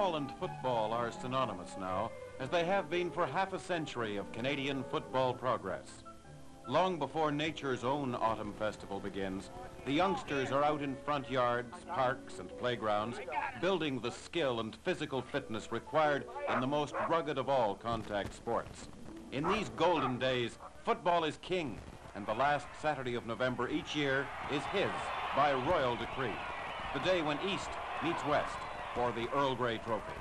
Football and football are synonymous now, as they have been for half a century of Canadian football progress. Long before nature's own autumn festival begins, the youngsters are out in front yards, parks, and playgrounds, building the skill and physical fitness required in the most rugged of all contact sports. In these golden days, football is king, and the last Saturday of November each year is his by royal decree, the day when East meets West for the Earl Grey Trophy.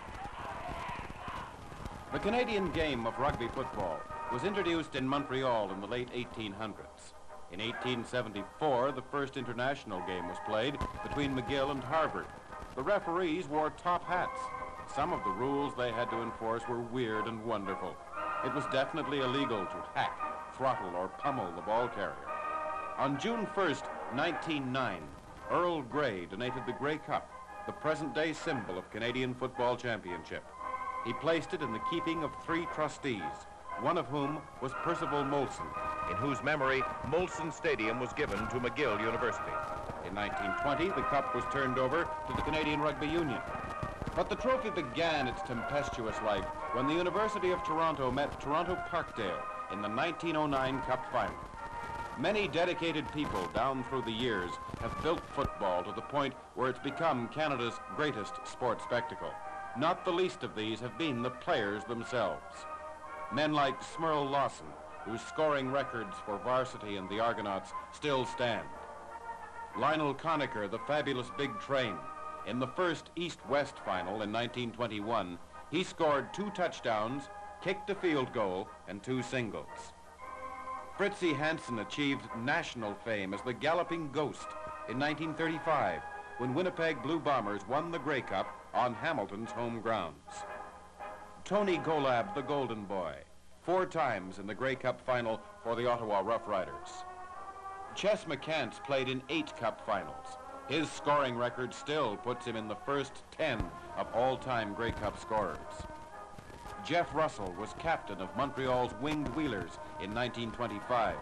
The Canadian game of rugby football was introduced in Montreal in the late 1800s. In 1874, the first international game was played between McGill and Harvard. The referees wore top hats. Some of the rules they had to enforce were weird and wonderful. It was definitely illegal to hack, throttle, or pummel the ball carrier. On June 1st, 1909, Earl Grey donated the Grey Cup, the present-day symbol of Canadian Football Championship. He placed it in the keeping of 3 trustees, one of whom was Percival Molson, in whose memory Molson Stadium was given to McGill University. In 1920, the cup was turned over to the Canadian Rugby Union. But the trophy began its tempestuous life when the University of Toronto met Toronto Parkdale in the 1909 Cup final. Many dedicated people down through the years have built football to the point where it's become Canada's greatest sports spectacle. Not the least of these have been the players themselves. Men like Smurl Lawson, whose scoring records for varsity and the Argonauts still stand. Lionel Conacher, the fabulous Big Train. In the first East-West final in 1921, he scored 2 touchdowns, kicked a field goal, and 2 singles. Fritzie Hansen achieved national fame as the Galloping Ghost in 1935, when Winnipeg Blue Bombers won the Grey Cup on Hamilton's home grounds. Tony Golab, the Golden Boy, 4 times in the Grey Cup final for the Ottawa Rough Riders. Chess McCants played in 8 Cup finals. His scoring record still puts him in the first 10 of all-time Grey Cup scorers. Jeff Russell was captain of Montreal's Winged Wheelers in 1925,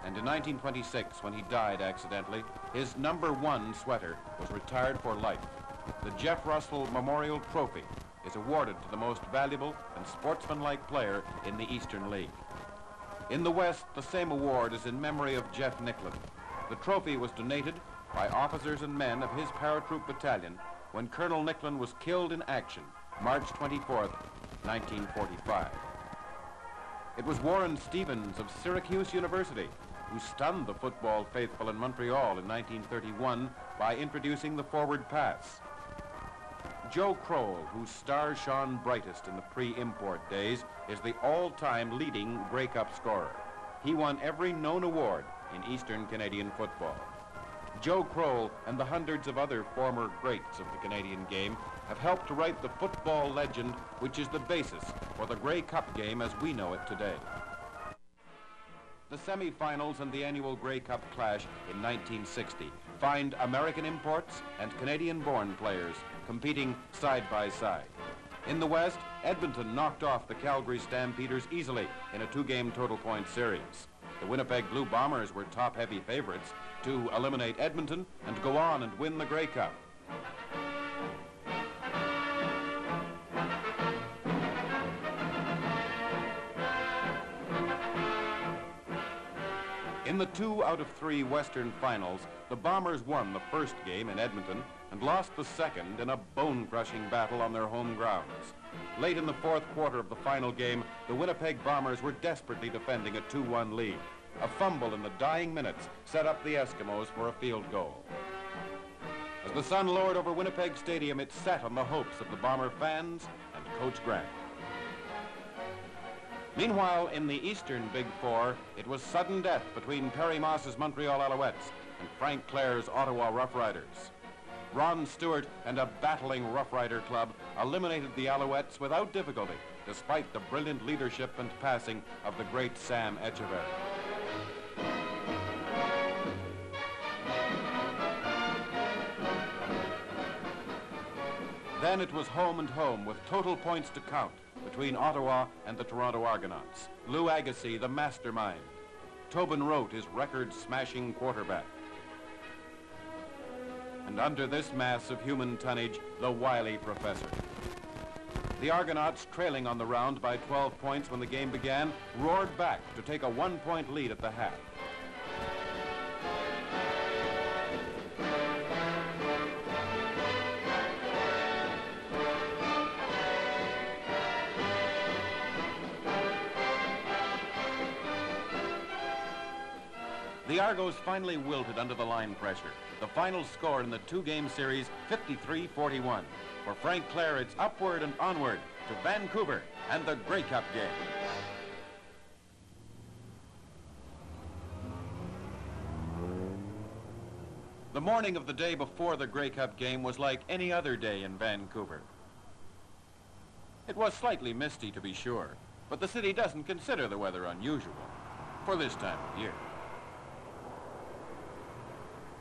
and in 1926, when he died accidentally, his #1 sweater was retired for life. The Jeff Russell Memorial Trophy is awarded to the most valuable and sportsmanlike player in the Eastern League. In the West, the same award is in memory of Jeff Nicklin. The trophy was donated by officers and men of his paratroop battalion when Colonel Nicklin was killed in action, March 24th, 1945. It was Warren Stevens of Syracuse University who stunned the football faithful in Montreal in 1931 by introducing the forward pass. Joe Kroll, whose star shone brightest in the pre-import days, is the all-time leading Grey Cup scorer. He won every known award in Eastern Canadian football. Joe Kroll and the hundreds of other former greats of the Canadian game have helped to write the football legend which is the basis for the Grey Cup game as we know it today. The semi-finals and the annual Grey Cup clash in 1960 find American imports and Canadian-born players competing side by side. In the West, Edmonton knocked off the Calgary Stampeders easily in a 2-game total point series. The Winnipeg Blue Bombers were top-heavy favorites to eliminate Edmonton and go on and win the Grey Cup. In the 2 out of 3 Western finals, the Bombers won the first game in Edmonton and lost the second in a bone-crushing battle on their home grounds. Late in the 4th quarter of the final game, the Winnipeg Bombers were desperately defending a 2-1 lead. A fumble in the dying minutes set up the Eskimos for a field goal. As the sun lowered over Winnipeg Stadium, it set on the hopes of the Bomber fans and Coach Grant. Meanwhile, in the Eastern Big Four, it was sudden death between Perry Moss's Montreal Alouettes and Frank Clair's Ottawa Rough Riders. Ron Stewart and a battling Rough Rider club eliminated the Alouettes without difficulty, despite the brilliant leadership and passing of the great Sam Echeverry. Then it was home and home with total points to count between Ottawa and the Toronto Argonauts. Lou Agassiz, the mastermind. Tobin Rote, his record-smashing quarterback. And under this mass of human tonnage, the wily professor. The Argonauts, trailing on the round by 12 points when the game began, roared back to take a 1-point lead at the half. The Argos finally wilted under the line pressure. The final score in the two-game series, 53-41. For Frank Clare, it's upward and onward to Vancouver and the Grey Cup game. The morning of the day before the Grey Cup game was like any other day in Vancouver. It was slightly misty, to be sure, but the city doesn't consider the weather unusual for this time of year.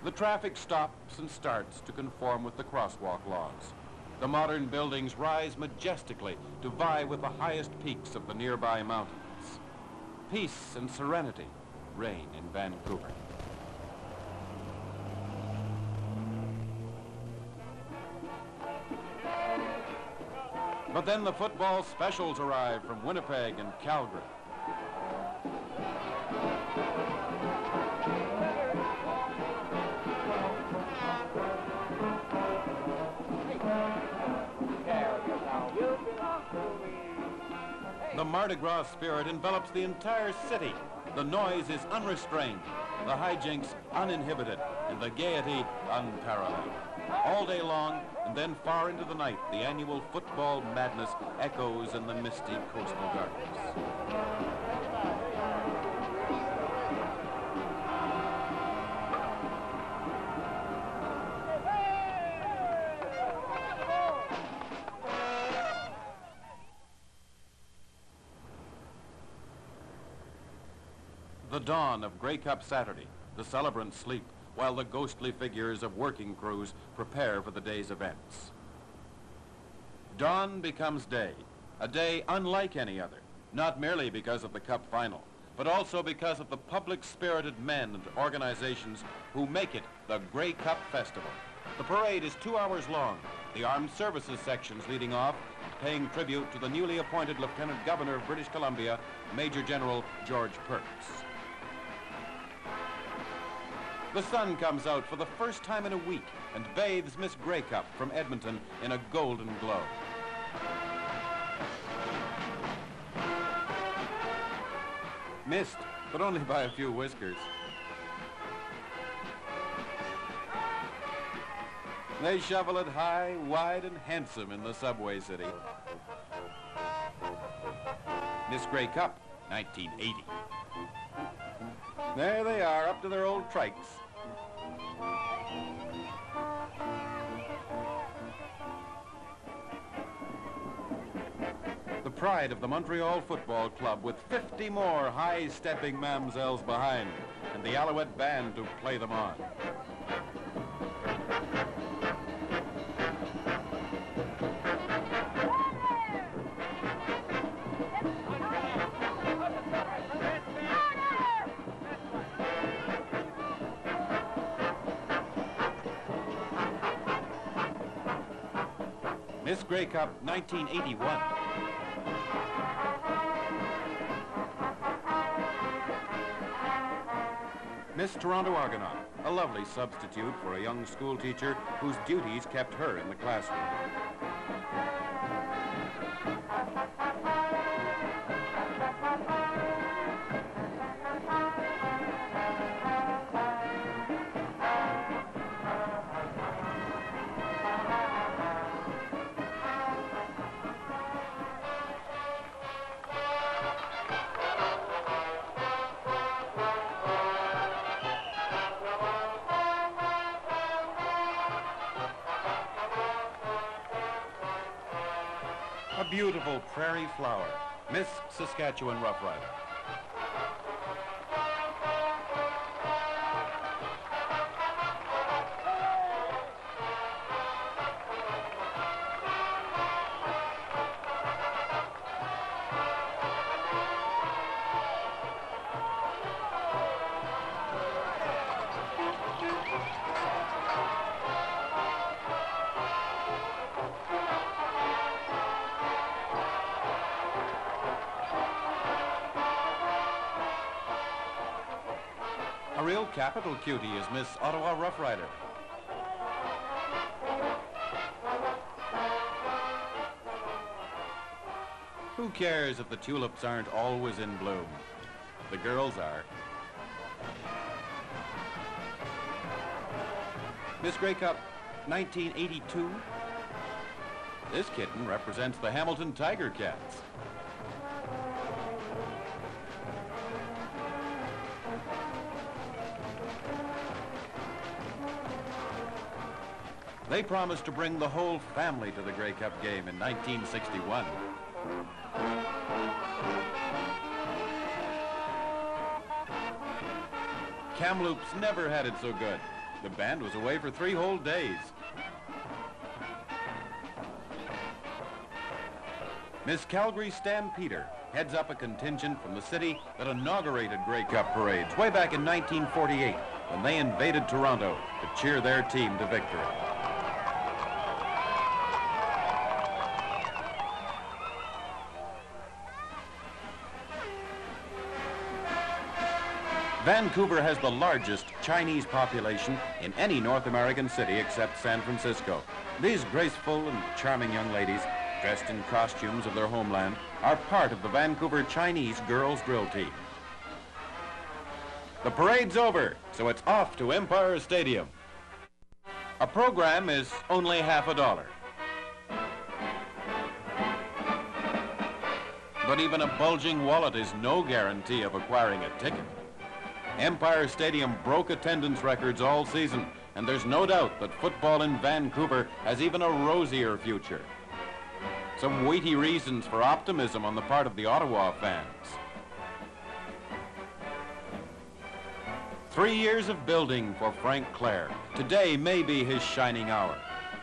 The traffic stops and starts to conform with the crosswalk laws. The modern buildings rise majestically to vie with the highest peaks of the nearby mountains. Peace and serenity reign in Vancouver. But then the football specials arrive from Winnipeg and Calgary. The Mardi Gras spirit envelops the entire city. The noise is unrestrained, the hijinks uninhibited, and the gaiety unparalleled. All day long, and then far into the night, the annual football madness echoes in the misty coastal gardens. The dawn of Grey Cup Saturday. The celebrants sleep, while the ghostly figures of working crews prepare for the day's events. Dawn becomes day, a day unlike any other, not merely because of the Cup final, but also because of the public-spirited men and organizations who make it the Grey Cup Festival. The parade is 2 hours long, the armed services sections leading off, paying tribute to the newly appointed Lieutenant Governor of British Columbia, Major General George Perks. The sun comes out for the first time in a week and bathes Miss Grey Cup from Edmonton in a golden glow. Missed, but only by a few whiskers. They shovel it high, wide, and handsome in the subway city. Miss Grey Cup, 1980. There they are, up to their old trikes. The pride of the Montreal Football Club with 50 more high-stepping mamselles behind, and the Alouette Band to play them on. Miss Grey Cup 1981. Miss Toronto Argonaut, a lovely substitute for a young school teacher whose duties kept her in the classroom. A beautiful prairie flower, Miss Saskatchewan Rough Rider. real capital cutie is Miss Ottawa Rough Rider. Who cares if the tulips aren't always in bloom? The girls are. Miss Grey Cup 1982. This kitten represents the Hamilton Tiger Cats. They promised to bring the whole family to the Grey Cup game in 1961. Kamloops never had it so good. The band was away for 3 whole days. Miss Calgary Stampeder heads up a contingent from the city that inaugurated Grey Cup parades way back in 1948 when they invaded Toronto to cheer their team to victory. Vancouver has the largest Chinese population in any North American city except San Francisco. These graceful and charming young ladies, dressed in costumes of their homeland, are part of the Vancouver Chinese girls drill team. The parade's over, so it's off to Empire Stadium. A program is only $50. But even a bulging wallet is no guarantee of acquiring a ticket. Empire Stadium broke attendance records all season, and there's no doubt that football in Vancouver has even a rosier future. Some weighty reasons for optimism on the part of the Ottawa fans. 3 years of building for Frank Clare. Today may be his shining hour.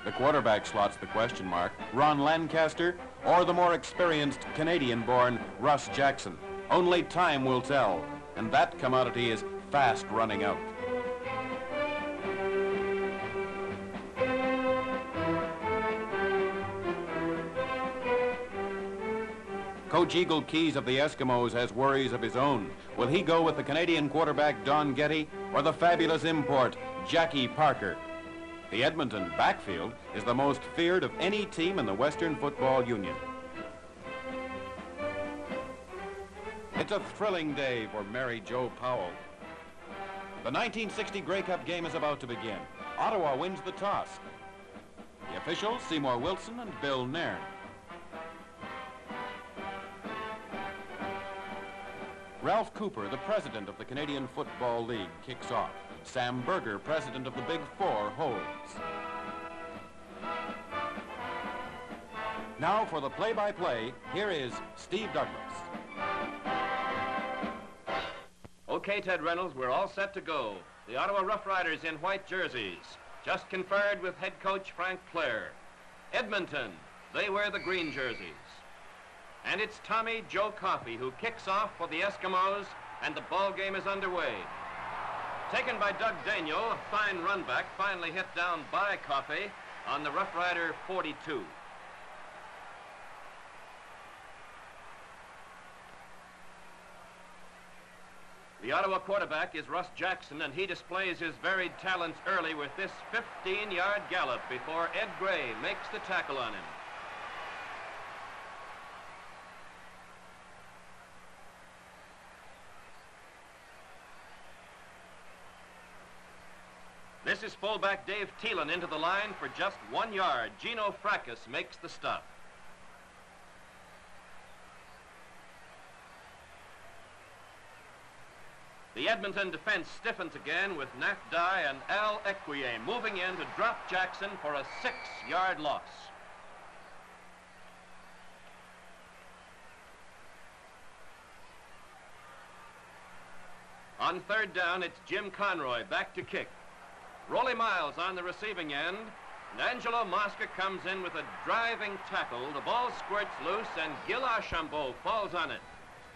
The quarterback slots the question mark, Ron Lancaster, or the more experienced Canadian-born Russ Jackson. Only time will tell, and that commodity is fast running out. Coach Eagle Keys of the Eskimos has worries of his own. Will he go with the Canadian quarterback Don Getty or the fabulous import Jackie Parker? The Edmonton backfield is the most feared of any team in the Western Football Union. It's a thrilling day for Mary Jo Powell. The 1960 Grey Cup game is about to begin. Ottawa wins the toss. The officials, Seymour Wilson and Bill Nairn. Ralph Cooper, the president of the Canadian Football League, kicks off. Sam Berger, president of the Big Four, holds. Now for the play-by-play, here is Steve Douglas. Okay, Ted Reynolds, we're all set to go. The Ottawa Rough Riders in white jerseys, just conferred with head coach Frank Clare. Edmonton, they wear the green jerseys. And it's Tommy Joe Coffey who kicks off for the Eskimos, and the ball game is underway. Taken by Doug Daniel, a fine run back, finally hit down by Coffey on the Rough Rider 42. The Ottawa quarterback is Russ Jackson, and he displays his varied talents early with this 15-yard gallop before Ed Gray makes the tackle on him. This is fullback Dave Thielen into the line for just 1 yard. Gino Fracas makes the stop. The Edmonton defense stiffens again with Nat Dye and Al Equier moving in to drop Jackson for a 6-yard loss. On third down, it's Jim Conroy back to kick. Rolly Miles on the receiving end, and Angelo Mosca comes in with a driving tackle. The ball squirts loose, and Gil Archambault falls on it.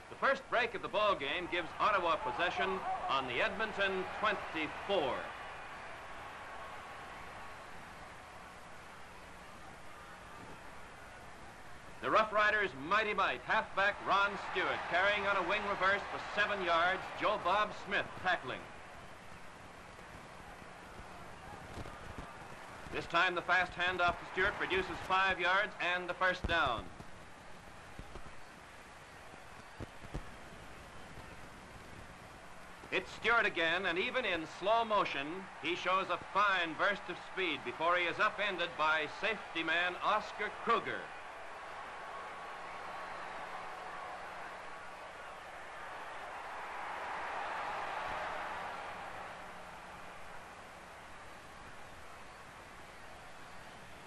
The first break of the ball game gives Ottawa possession on the Edmonton 24. The Rough Riders' mighty might, halfback Ron Stewart carrying on a wing reverse for 7 yards, Joe Bob Smith tackling. This time the fast handoff to Stewart produces 5 yards and the first down. It's Stewart again, and even in slow motion, he shows a fine burst of speed before he is upended by safety man Oscar Kruger.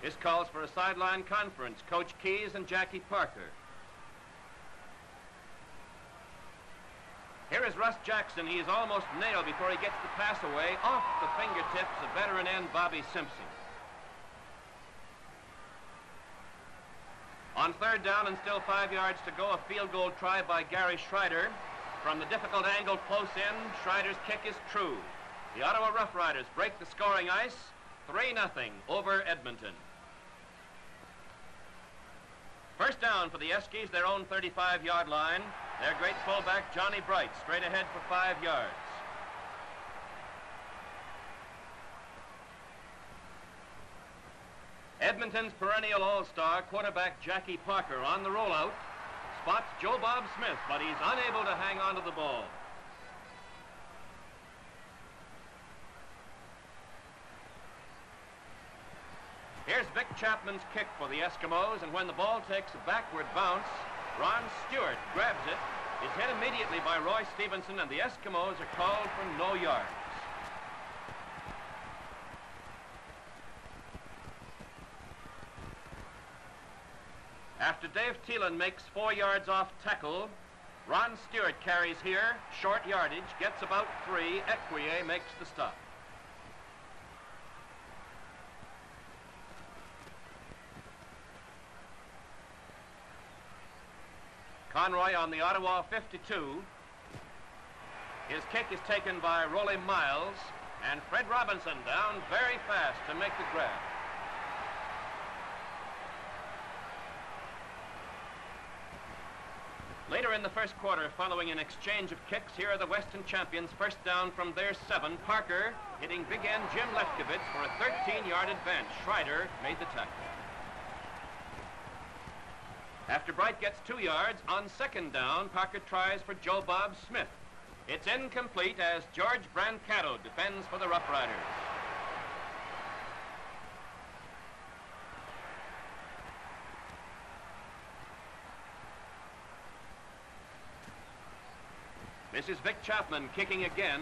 This calls for a sideline conference. Coach Keyes and Jackie Parker. Here is Russ Jackson. He is almost nailed before he gets the pass away off the fingertips of veteran end Bobby Simpson. On 3rd down and still 5 yards to go, a field goal try by Gary Schreider. From the difficult angle close in, Schreider's kick is true. The Ottawa Rough Riders break the scoring ice, 3-0 over Edmonton. First down for the Eskies, their own 35-yard line. Their great fullback, Johnny Bright, straight ahead for 5 yards. Edmonton's perennial all-star quarterback, Jackie Parker, on the rollout, spots Joe Bob Smith, but he's unable to hang on to the ball. Here's Vic Chapman's kick for the Eskimos, and when the ball takes a backward bounce, Ron Stewart grabs it. It's hit immediately by Roy Stevenson, and the Eskimos are called for no yards. After Dave Thielen makes 4 yards off tackle, Ron Stewart carries here, short yardage, gets about 3, Equier makes the stop. Conroy on the Ottawa 52. His kick is taken by Rolly Miles, and Fred Robinson down very fast to make the grab. Later in the first quarter, following an exchange of kicks, here are the Western champions. First down from their 7. Parker hitting big end Jim Lefkowitz for a 13-yard advance. Schreider made the tackle. After Bright gets 2 yards, on 2nd down, Parker tries for Joe Bob Smith. It's incomplete as George Brancato defends for the Rough Riders. This is Vic Chapman kicking again.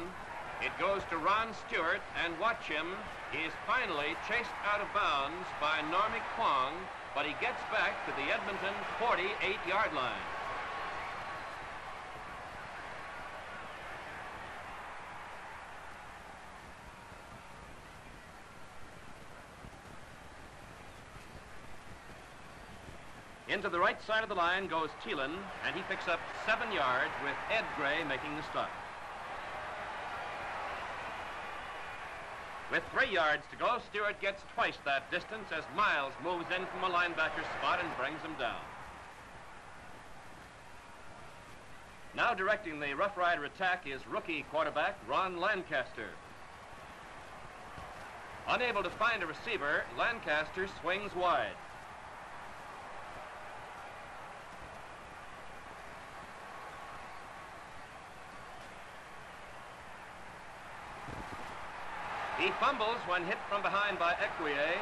It goes to Ron Stewart, and watch him. He is finally chased out of bounds by Normie Kwong, but he gets back to the Edmonton 48-yard line. Into the right side of the line goes Thielen, and he picks up 7 yards with Ed Gray making the stop. With 3 yards to go, Stewart gets twice that distance as Miles moves in from a linebacker spot and brings him down. Now directing the Rough Rider attack is rookie quarterback Ron Lancaster. Unable to find a receiver, Lancaster swings wide. He fumbles when hit from behind by Equier,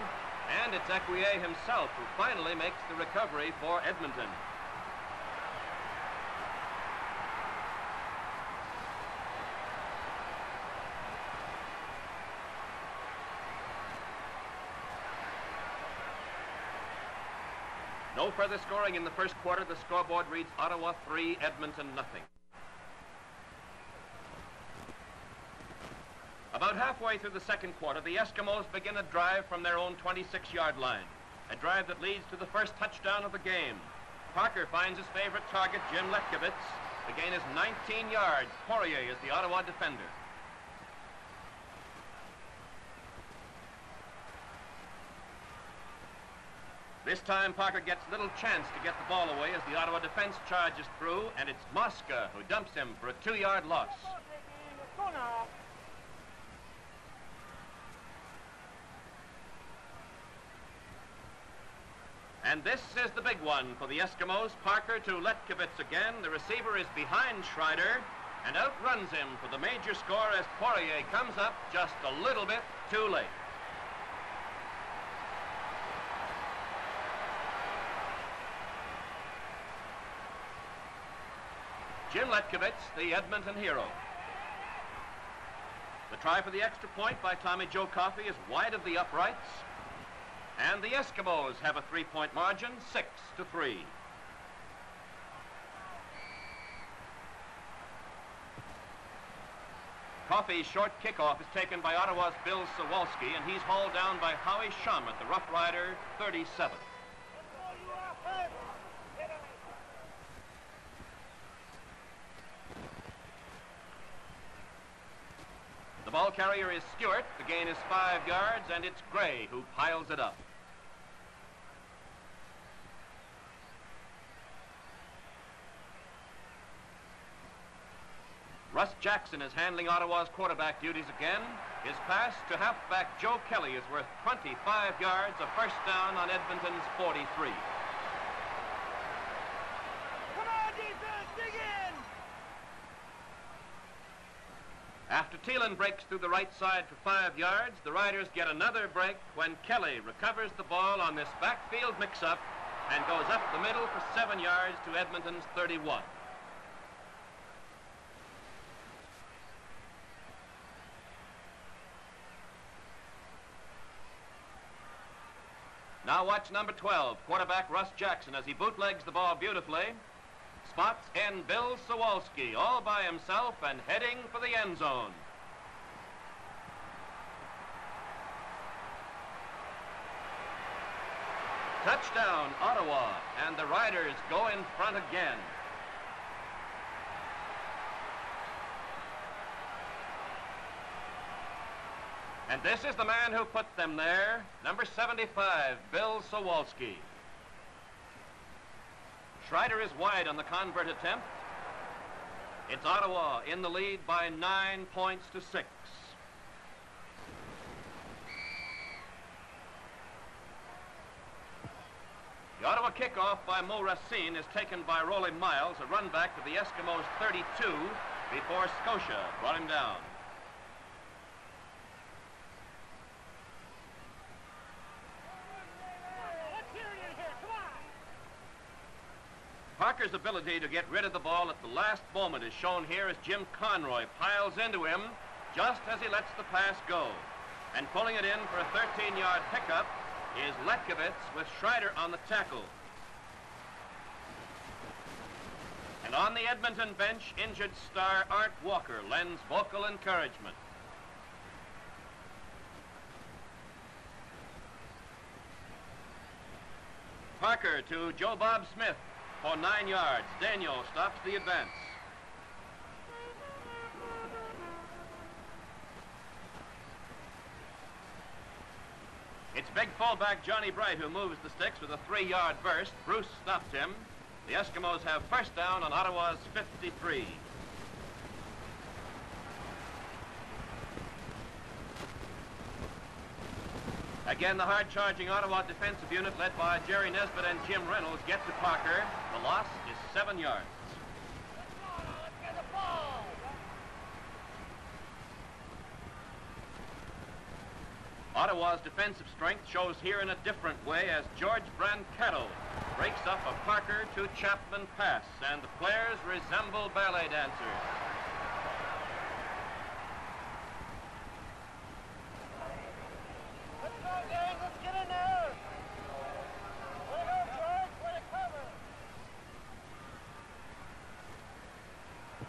and it's Equier himself who finally makes the recovery for Edmonton. No further scoring in the first quarter. The scoreboard reads Ottawa 3, Edmonton 0. About halfway through the second quarter, the Eskimos begin a drive from their own 26-yard line. A drive that leads to the first touchdown of the game. Parker finds his favorite target, Jim Lefkowitz. The gain is 19 yards. Poirier is the Ottawa defender. This time, Parker gets little chance to get the ball away as the Ottawa defense charges through, and it's Mosca who dumps him for a 2-yard loss. And this is the big one for the Eskimos. Parker to Letkevitz again. The receiver is behind Schreider and outruns him for the major score as Poirier comes up just a little bit too late. Jim Letkevitz, the Edmonton hero. The try for the extra point by Tommy Joe Coffey is wide of the uprights. And the Eskimos have a 3-point margin, 6-3. Coffey's short kickoff is taken by Ottawa's Bill Sawalski, and he's hauled down by Howie Schamet, the Rough Rider, 37. The ball carrier is Stewart. The gain is 5 yards, and it's Gray who piles it up. Russ Jackson is handling Ottawa's quarterback duties again. His pass to halfback Joe Kelly is worth 25 yards, a first down on Edmonton's 43. Come on, defense, dig in! After Thielen breaks through the right side for 5 yards, the Riders get another break when Kelly recovers the ball on this backfield mix-up and goes up the middle for 7 yards to Edmonton's 31. Now watch number 12, quarterback Russ Jackson, as he bootlegs the ball beautifully. Spots in Bill Sawalski all by himself and heading for the end zone. Touchdown, Ottawa, and the Riders go in front again. And this is the man who put them there, number 75, Bill Sawalski. Schreider is wide on the convert attempt. It's Ottawa in the lead by 9 points to 6. The Ottawa kickoff by Mo Racine is taken by Rolly Miles, a run back to the Eskimos' 32, before Scotia brought him down. Parker's ability to get rid of the ball at the last moment is shown here as Jim Conroy piles into him just as he lets the pass go. And pulling it in for a 13-yard pickup is Letkevitz with Schreider on the tackle. And on the Edmonton bench, injured star Art Walker lends vocal encouragement. Parker to Joe Bob Smith for 9 yards. Daniel stops the advance. It's big fullback Johnny Bright who moves the sticks with a 3-yard burst. Bruce stops him. The Eskimos have first down on Ottawa's 53. Again, the hard-charging Ottawa defensive unit led by Jerry Nesbitt and Jim Reynolds get to Parker. The loss is 7 yards. Let's get the ball! Ottawa's defensive strength shows here in a different way as George Brancato breaks up a Parker to Chapman pass, and the players resemble ballet dancers. Let's go, gang! Let's get in there! Way to go, George! Way to cover!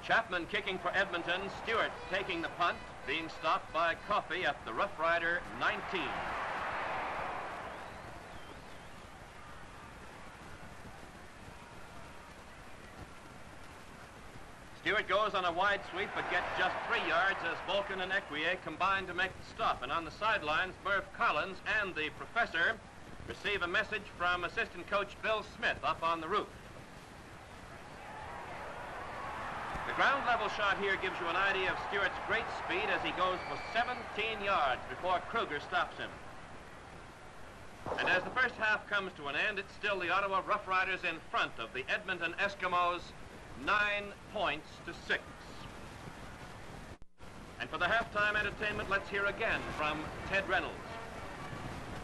Chapman kicking for Edmonton. Stewart taking the punt, being stopped by Coffey at the Rough Rider 19. Stewart goes on a wide sweep but gets just 3 yards as Volkin and Equier combine to make the stop. And on the sidelines, Merv Collins and the professor receive a message from assistant coach Bill Smith up on the roof. The ground level shot here gives you an idea of Stewart's great speed as he goes for 17 yards before Kruger stops him. And as the first half comes to an end, it's still the Ottawa Rough Riders in front of the Edmonton Eskimos, 9 points to 6. And for the halftime entertainment, let's hear again from Ted Reynolds.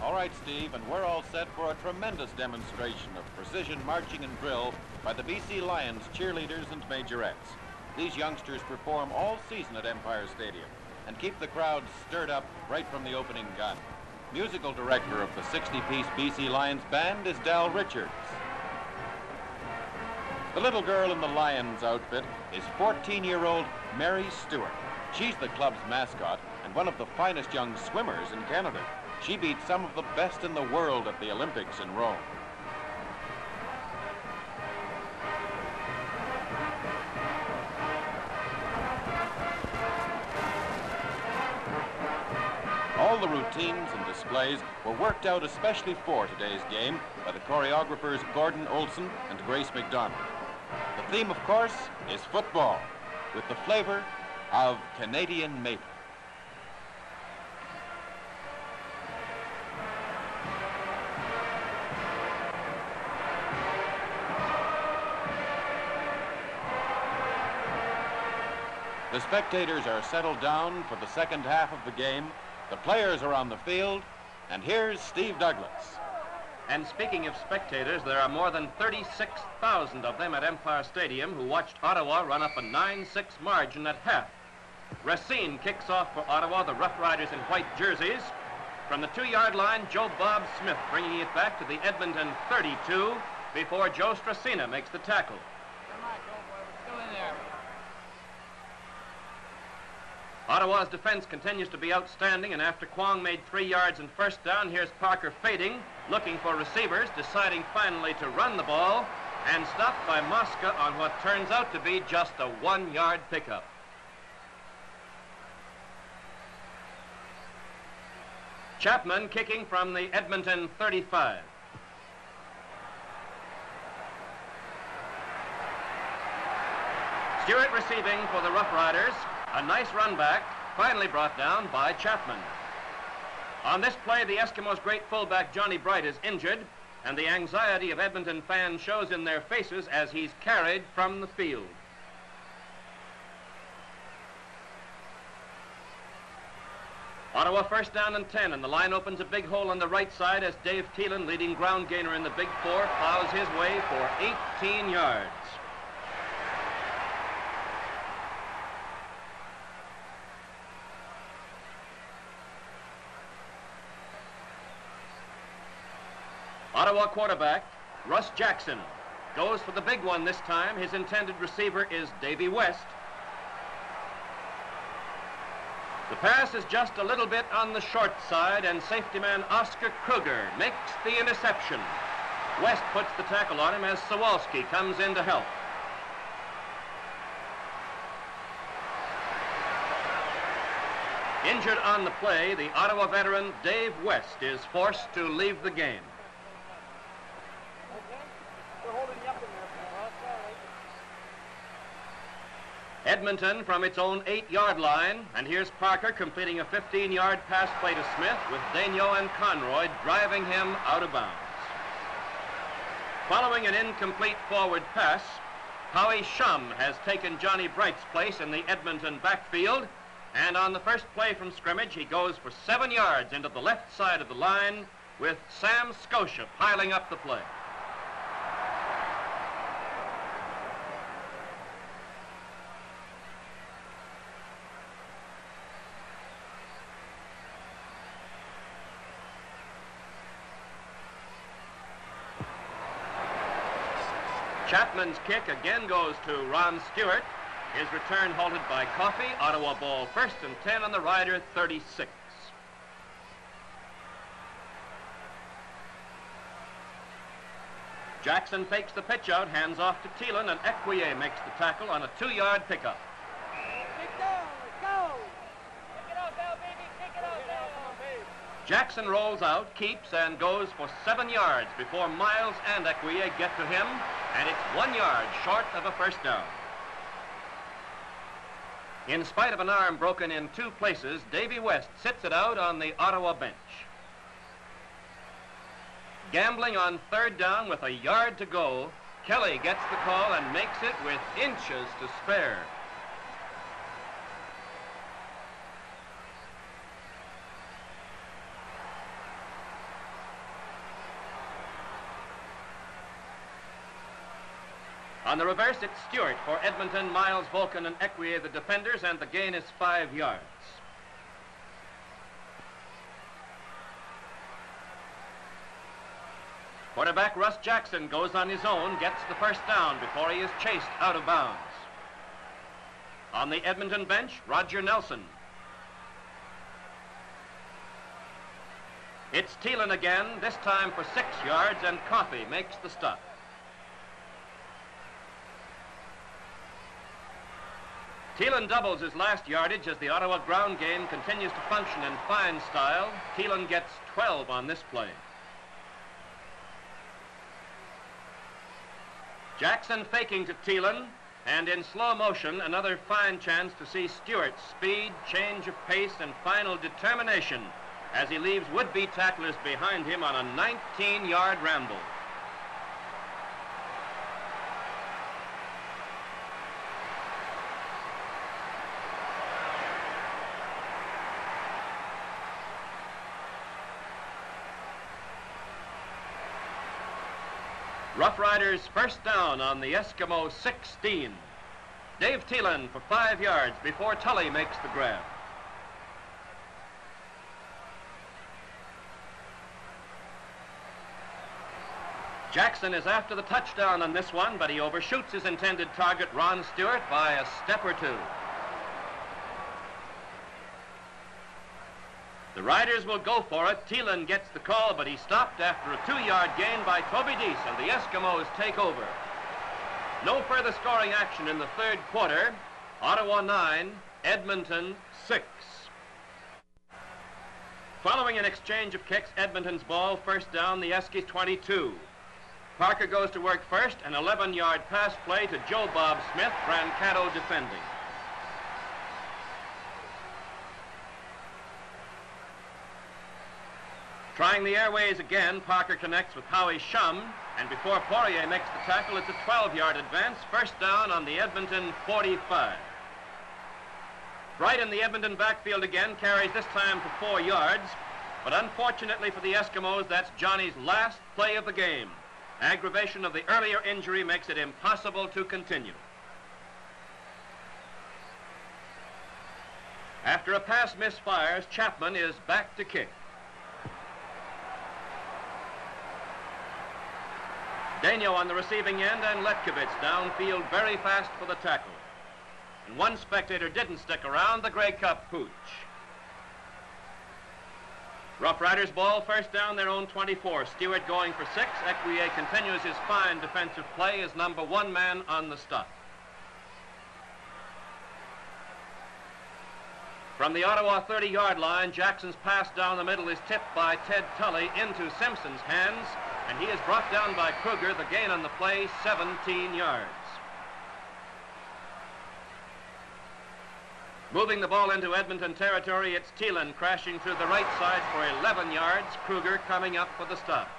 All right, Steve, and we're all set for a tremendous demonstration of precision marching and drill by the BC Lions cheerleaders and majorettes. These youngsters perform all season at Empire Stadium and keep the crowd stirred up right from the opening gun. Musical director of the 60-piece BC Lions band is Dal Richards. The little girl in the Lions outfit is 14-year-old Mary Stewart. She's the club's mascot and one of the finest young swimmers in Canada. She beat some of the best in the world at the Olympics in Rome. All the routines and displays were worked out especially for today's game by the choreographers Gordon Olson and Grace McDonald. The theme, of course, is football, with the flavor of Canadian maple. The spectators are settled down for the second half of the game. The players are on the field, and here's Steve Douglas. And speaking of spectators, there are more than 36,000 of them at Empire Stadium who watched Ottawa run up a 9-6 margin at half. Racine kicks off for Ottawa, the Rough Riders in white jerseys. From the 2-yard line, Joe Bob Smith bringing it back to the Edmonton 32 before Joe Stracina makes the tackle. Come on, Joe boy, we're still in there. Ottawa's defense continues to be outstanding, and after Kwong made 3 yards and first down, here's Parker fading, looking for receivers, deciding finally to run the ball, and stopped by Mosca on what turns out to be just a 1-yard pickup. Chapman kicking from the Edmonton 35. Stewart receiving for the Rough Riders. A nice run back, finally brought down by Chapman. On this play, the Eskimos' great fullback Johnny Bright is injured, and the anxiety of Edmonton fans shows in their faces as he's carried from the field. Ottawa first down and 10, and the line opens a big hole on the right side as Dave Thielen, leading ground gainer in the Big Four, plows his way for 18 yards. Ottawa quarterback, Russ Jackson, goes for the big one this time. His intended receiver is Davy West. The pass is just a little bit on the short side, and safety man Oscar Kruger makes the interception. West puts the tackle on him as Sawalski comes in to help. Injured on the play, the Ottawa veteran Dave West is forced to leave the game. Edmonton from its own 8-yard line, and here's Parker completing a 15-yard pass play to Smith with Daigneault and Conroy driving him out of bounds. Following an incomplete forward pass, Howie Shum has taken Johnny Bright's place in the Edmonton backfield, and on the first play from scrimmage, he goes for 7 yards into the left side of the line with Sam Scotia piling up the play. Chapman's kick again goes to Ron Stewart. His return halted by Coffey. Ottawa ball first and 10 on the Rider 36. Jackson fakes the pitch out, hands off to Thielen, and Equier makes the tackle on a 2-yard pickup. Kick down, let's go! Kick it out now, baby, kick it out now! Jackson rolls out, keeps, and goes for 7 yards before Miles and Equier get to him, and it's 1 yard short of a first down. In spite of an arm broken in 2 places, Davy West sits it out on the Ottawa bench. Gambling on third down with a yard to go, Kelly gets the call and makes it with inches to spare. On the reverse, it's Stewart for Edmonton, Miles, Volken, and Equier, the defenders, and the gain is 5 yards. Quarterback Russ Jackson goes on his own, gets the first down before he is chased out of bounds. On the Edmonton bench, Roger Nelson. It's Thielen again, this time for 6 yards, and Coffey makes the stop. Thielen doubles his last yardage as the Ottawa ground game continues to function in fine style. Thielen gets 12 on this play. Jackson faking to Thielen, and in slow motion, another fine chance to see Stewart's speed, change of pace, and final determination as he leaves would-be tacklers behind him on a 19-yard ramble. Rough Riders first down on the Eskimo 16. Dave Thielen for 5 yards before Tully makes the grab. Jackson is after the touchdown on this one, but he overshoots his intended target, Ron Stewart, by a step or two. The Riders will go for it. Thielen gets the call, but he stopped after a 2-yard gain by Toby Deese, and the Eskimos take over. No further scoring action in the third quarter. Ottawa 9, Edmonton 6. Following an exchange of kicks, Edmonton's ball, first down, the Eskies 22. Parker goes to work first, an 11-yard pass play to Joe Bob Smith, Brancato defending. Trying the airways again, Parker connects with Howie Shum, and before Poirier makes the tackle, it's a 12-yard advance, first down on the Edmonton 45. Bright in the Edmonton backfield again, carries this time for 4 yards, but unfortunately for the Eskimos, that's Johnny's last play of the game. Aggravation of the earlier injury makes it impossible to continue. After a pass misfires, Chapman is back to kick. Daigneault on the receiving end, and Letkovich downfield very fast for the tackle. And one spectator didn't stick around, the Grey Cup pooch. Rough Riders ball, first down, their own 24. Stewart going for 6. Equier continues his fine defensive play as number 1 man on the stop. From the Ottawa 30-yard line, Jackson's pass down the middle is tipped by Ted Tully into Simpson's hands, and he is brought down by Kruger. The gain on the play, 17 yards. Moving the ball into Edmonton territory, it's Thielen crashing through the right side for 11 yards. Kruger coming up for the stop.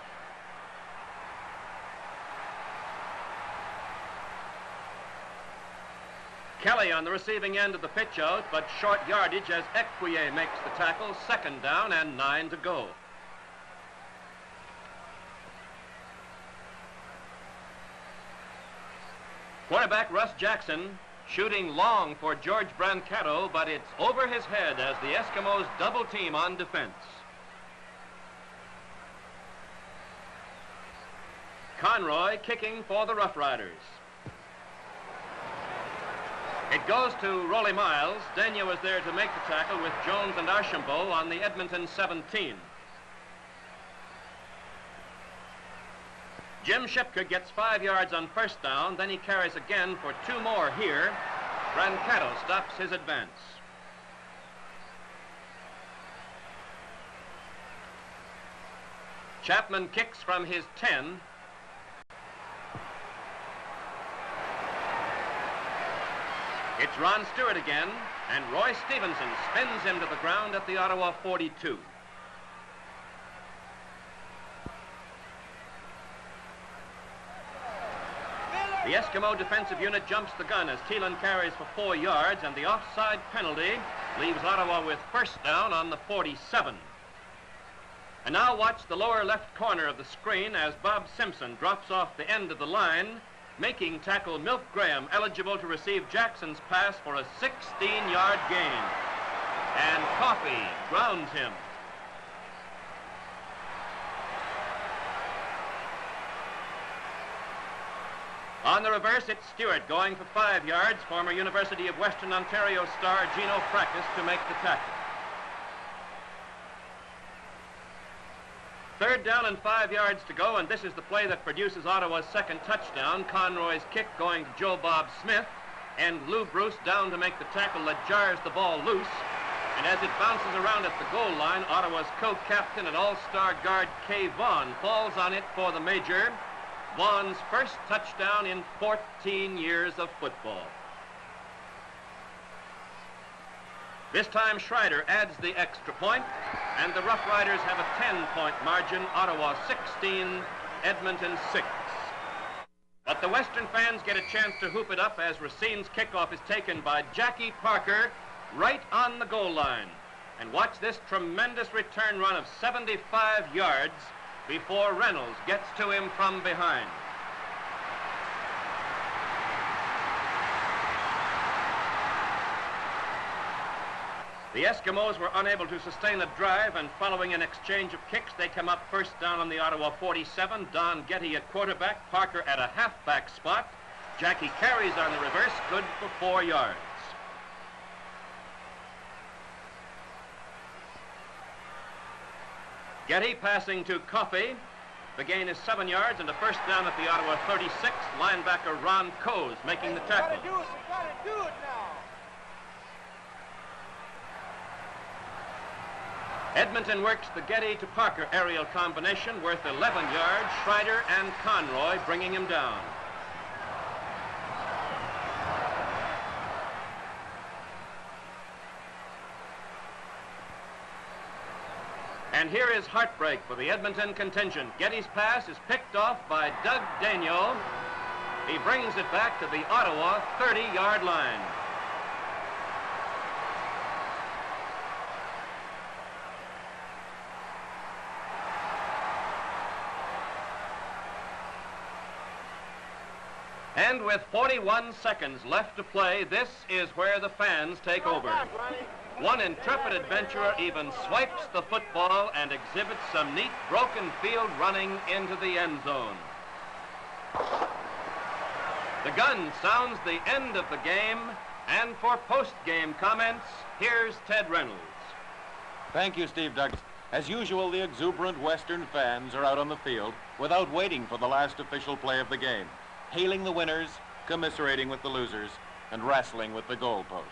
Kelly on the receiving end of the pitch out, but short yardage as Equier makes the tackle. Second down and 9 to go. Quarterback Russ Jackson shooting long for George Brancato, but it's over his head as the Eskimos double team on defense. Conroy kicking for the Rough Riders. It goes to Rolly Miles. Daigneault was there to make the tackle with Jones and Archambault on the Edmonton 17. Jim Shipka gets 5 yards on first down, then he carries again for 2 more here. Brancato stops his advance. Chapman kicks from his 10. It's Ron Stewart again, and Roy Stevenson spins him to the ground at the Ottawa 42. The Eskimo defensive unit jumps the gun as Thielen carries for 4 yards, and the offside penalty leaves Ottawa with first down on the 47. And now watch the lower left corner of the screen as Bob Simpson drops off the end of the line, making tackle Milt Graham eligible to receive Jackson's pass for a 16-yard gain. And Coffey grounds him. On the reverse, it's Stewart going for 5 yards, former University of Western Ontario star Gino Fracas to make the tackle. 3rd down and 5 yards to go, and this is the play that produces Ottawa's second touchdown. Conroy's kick going to Joe Bob Smith, and Lou Bruce down to make the tackle that jars the ball loose. And as it bounces around at the goal line, Ottawa's co-captain and all-star guard Kay Vaughn falls on it for the major. Vaughn's first touchdown in 14 years of football. This time Schreider adds the extra point, and the Rough Riders have a 10-point margin. Ottawa 16, Edmonton 6. But the Western fans get a chance to hoop it up as Racine's kickoff is taken by Jackie Parker right on the goal line. And watch this tremendous return run of 75 yards before Reynolds gets to him from behind. The Eskimos were unable to sustain a drive, and following an exchange of kicks, they come up first down on the Ottawa 47. Don Getty at quarterback, Parker at a halfback spot. Jackie carries on the reverse, good for 4 yards. Getty passing to Coffey. The gain is 7 yards and a first down at the Ottawa 36. Linebacker Ron Coase making the tackle. You gotta do it now. Edmonton works the Getty to Parker aerial combination worth 11 yards. Schreider and Conroy bringing him down. And here is heartbreak for the Edmonton contingent. Getty's pass is picked off by Doug Daigneault. He brings it back to the Ottawa 30-yard line. And with 41 seconds left to play, this is where the fans take over. One intrepid adventurer even swipes the football and exhibits some neat broken field running into the end zone. The gun sounds the end of the game, and for post-game comments, here's Ted Reynolds. Thank you, Steve Douglas. As usual, the exuberant Western fans are out on the field without waiting for the last official play of the game, hailing the winners, commiserating with the losers, and wrestling with the goalposts.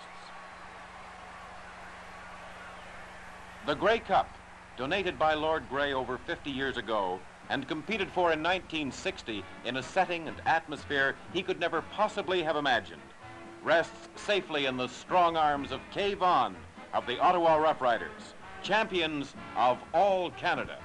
The Grey Cup, donated by Lord Grey over 50 years ago and competed for in 1960 in a setting and atmosphere he could never possibly have imagined, rests safely in the strong arms of Kay Vaughn of the Ottawa Rough Riders, champions of all Canada.